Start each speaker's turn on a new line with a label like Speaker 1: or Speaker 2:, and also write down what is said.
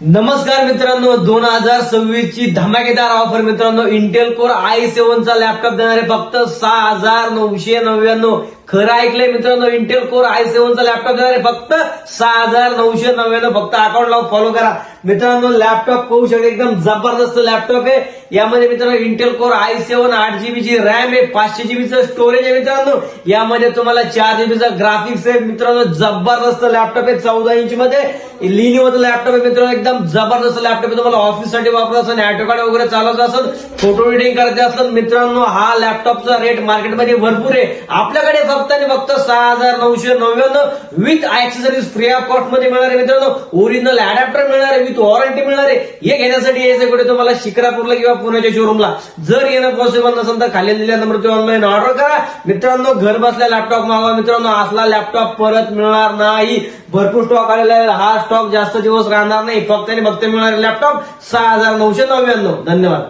Speaker 1: नमस्कार मित्रांनो, 2026 ची धमाकेदार ऑफर मित्रांनो. इंटेल कोर i7 चा लॅपटॉप देणारे फक्त 6,999. खरं ऐकलंय मित्रांनो, इंटेल कोर i7 चा लॅपटॉप देणारे फक्त 6,999. फक्त अकाउंट लावून फॉलो करा मित्रांनो. लॅपटॉप पाहू शकता, एकदम जबरदस्त लॅपटॉप आहे. यामध्ये मित्रांनो इंटेल कोर i7 8GB ची रॅम आहे, 500GB चं स्टोरेज आहे मित्रांनो. यामध्ये तुम्हाला 4GB चा ग्राफिक्स आहे मित्रांनो. जबरदस्त लॅपटॉप आहे, 14 इंच मध्ये लिनोवोचं लॅपटॉप आहे मित्रांनो. एकदम जबरदस्त लॅपटॉप आहे. तुम्हाला ऑफिससाठी वापरायचं असेल, ऑटोकॅड वगैरे चालवत असेल, फोटो एडिटिंग करायचे असेल मित्रांनो, हा लॅपटॉपचा रेट मार्केटमध्ये भरपूर आहे. आपल्याकडे फक्त आणि फक्त 6,999 with accessories free of cost मध्ये मिळणार आहे मित्रांनो. ओरिजिनल अडॅप्टर मिळणार आहे, विथ वॉरंटी मिळणार आहे. हे घेण्यासाठी यायचं कुठे तुम्हाला शिक्रापूरला किंवा पुण्याच्या शोरूमला. जर येणं पॉसिबल नसेल तर खाली दिलेल्या नंबरवर ऑनलाईन ऑर्डर करा मित्रांनो. घर बसल्या लॅपटॉप मागवा मित्रांनो. असला लॅपटॉप परत मिळणार नाही. भरपूर स्टॉक आलेला आहे. हा स्टॉक जास्त दिवस राहणार नाही. फक्त आणि फक्त मिळणारे लॅपटॉप 6,999. धन्यवाद.